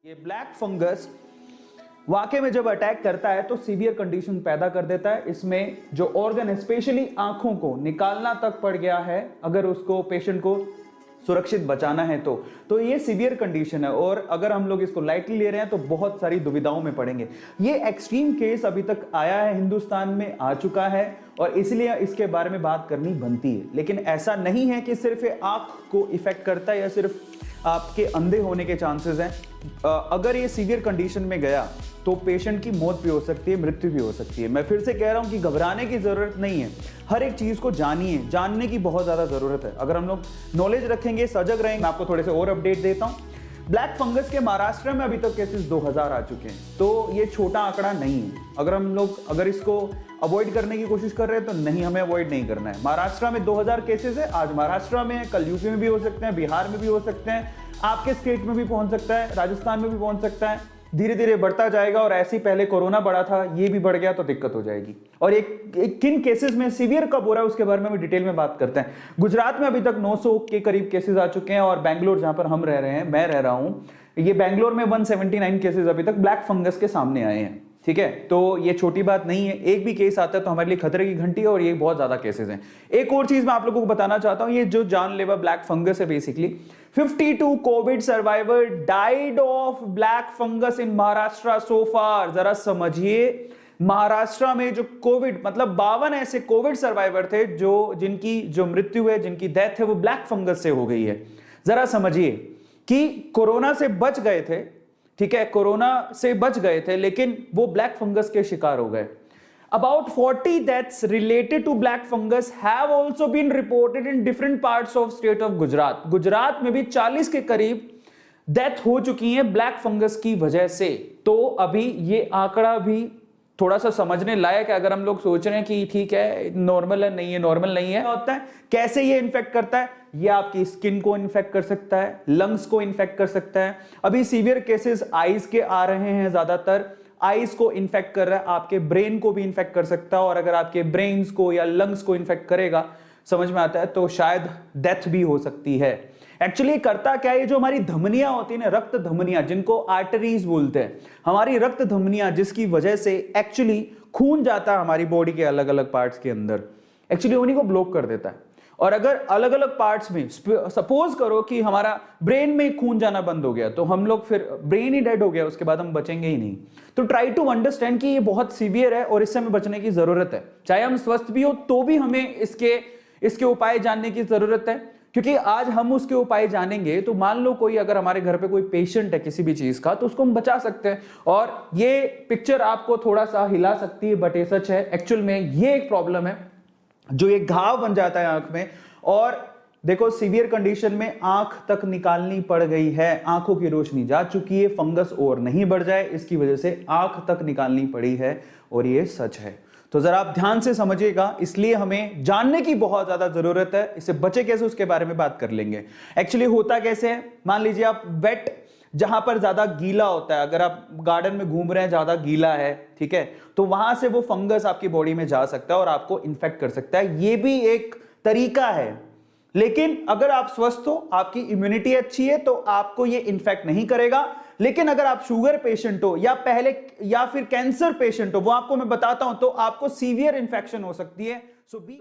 ये black fungus वाकई में जब अटैक करता है तो सीवियर कंडीशन पैदा कर देता है। इसमें जो ऑर्गन है स्पेशली आंखों को निकालना तक पड़ गया है अगर उसको पेशेंट को सुरक्षित बचाना है तो ये सीवियर कंडीशन है। और अगर हम लोग इसको लाइटली ले रहे हैं तो बहुत सारी दुविधाओं में पड़ेंगे। ये एक्सट्रीम केस अभी तक आया है, हिंदुस्तान में आ चुका है और इसलिए इसके बारे में बात करनी बनती है। लेकिन ऐसा नहीं है कि सिर्फ आंख को इफेक्ट करता है या सिर्फ आपके अंधे होने के चांसेस हैं। अगर ये सीवियर कंडीशन में गया तो पेशेंट की मौत भी हो सकती है, मृत्यु भी हो सकती है। मैं फिर से कह रहा हूं कि घबराने की जरूरत नहीं है। हर एक चीज को जानिए, जानने की बहुत ज्यादा जरूरत है। अगर हम लोग नॉलेज रखेंगे, सजग रहेंगे। मैं आपको थोड़े से और अपडेट देता हूं। ब्लैक फंगस के महाराष्ट्र में अभी तक केसेस 2000 आ चुके हैं, तो ये छोटा आंकड़ा नहीं है। अगर इसको अवॉइड करने की कोशिश कर रहे हैं तो नहीं, हमें अवॉइड नहीं करना है। महाराष्ट्र में 2000 केसेस है, आज महाराष्ट्र में है, कल यूपी में भी हो सकते हैं, बिहार में भी हो सकते हैं, आपके स्टेट में भी पहुंच सकता है, राजस्थान में भी पहुंच सकता है। धीरे धीरे बढ़ता जाएगा और ऐसे ही पहले कोरोना बढ़ा था, ये भी बढ़ गया तो दिक्कत हो जाएगी। और एक किन केसेस में सीवियर कब हो रहा है उसके बारे में भी डिटेल में बात करते हैं। गुजरात में अभी तक 900 के करीब केसेस आ चुके हैं और बैंगलोर जहां पर हम रह रहे हैं, मैं रह रहा हूं, ये बैंगलोर में 179 केसेस अभी तक ब्लैक फंगस के सामने आए हैं। ठीक है, तो ये छोटी बात नहीं है। एक भी केस आता है तो हमारे लिए खतरे की घंटी है और ये बहुत ज्यादा केसेस हैं। एक और चीज मैं आप लोगों को बताना चाहता हूं, ये जो जानलेवा ब्लैक फंगस है, basically 52 covid survivor died of black fungus in Maharashtra so far. जरा समझिए, महाराष्ट्र में जो कोविड मतलब 52 ऐसे कोविड सर्वाइवर थे जिनकी जो मृत्यु है, जिनकी डेथ है, वो ब्लैक फंगस से हो गई है। जरा समझिए कि कोरोना से बच गए थे, ठीक है, कोरोना से बच गए थे, लेकिन वो ब्लैक फंगस के शिकार हो गए। About 40 deaths related to black fungus have also been reported in different parts of state of Gujarat. Gujarat में भी 40 के करीब डेथ हो चुकी है ब्लैक फंगस की वजह से। तो अभी ये आंकड़ा भी थोड़ा सा समझने लायक है। अगर हम लोग सोच रहे हैं कि ठीक है नॉर्मल है, नहीं है, नॉर्मल नहीं है, होता है कैसे ये इन्फेक्ट करता है। ये आपकी स्किन को इन्फेक्ट कर सकता है, लंग्स को इन्फेक्ट कर सकता है। अभी सीवियर केसेस आईज के आ रहे हैं, ज्यादातर आईज को इन्फेक्ट कर रहा है, आपके ब्रेन को भी इन्फेक्ट कर सकता है। और अगर आपके ब्रेन्स को या लंग्स को इन्फेक्ट करेगा, समझ में आता है, तो शायद डेथ भी हो सकती है। एक्चुअली करता क्या है, जो हमारी धमनियां होती है ना, रक्त धमनियां, जिनको आर्टरीज बोलते हैं, हमारी रक्त धमनियां, जिसकी वजह से एक्चुअली खून जाता है हमारी बॉडी के अलग अलग पार्ट्स के अंदर, एक्चुअली उन्हीं को ब्लॉक कर देता है। और अगर अलग अलग पार्ट्स में सपोज करो कि हमारा ब्रेन में खून जाना बंद हो गया, तो हम लोग फिर ब्रेन ही डेड हो गया, उसके बाद हम बचेंगे ही नहीं। तो ट्राई टू अंडरस्टैंड कि ये बहुत सीवियर है और इससे हमें बचने की जरूरत है। चाहे हम स्वस्थ भी हो तो भी हमें इसके उपाय जानने की जरूरत है, क्योंकि आज हम उसके उपाय जानेंगे तो मान लो कोई अगर हमारे घर पे कोई पेशेंट है किसी भी चीज का, तो उसको हम बचा सकते हैं। और ये पिक्चर आपको थोड़ा सा हिला सकती है, बट ये सच है। एक्चुअल में ये एक प्रॉब्लम है जो एक घाव बन जाता है आंख में। और देखो, सीवियर कंडीशन में आंख तक निकालनी पड़ गई है, आंखों की रोशनी जा चुकी है, फंगस और नहीं बढ़ जाए इसकी वजह से आंख तक निकालनी पड़ी है, और ये सच है। तो जरा आप ध्यान से समझिएगा, इसलिए हमें जानने की बहुत ज्यादा जरूरत है। इससे बचे कैसे उसके बारे में बात कर लेंगे। एक्चुअली होता कैसे है, मान लीजिए आप वेट, जहां पर ज्यादा गीला होता है, अगर आप गार्डन में घूम रहे हैं, ज्यादा गीला है, ठीक है, तो वहां से वो फंगस आपकी बॉडी में जा सकता है और आपको इन्फेक्ट कर सकता है। ये भी एक तरीका है। लेकिन अगर आप स्वस्थ हो, आपकी इम्यूनिटी अच्छी है, तो आपको ये इन्फेक्ट नहीं करेगा। लेकिन अगर आप शुगर पेशेंट हो या फिर कैंसर पेशेंट हो, वो आपको मैं बताता हूं, तो आपको सीवियर इन्फेक्शन हो सकती है। सो बी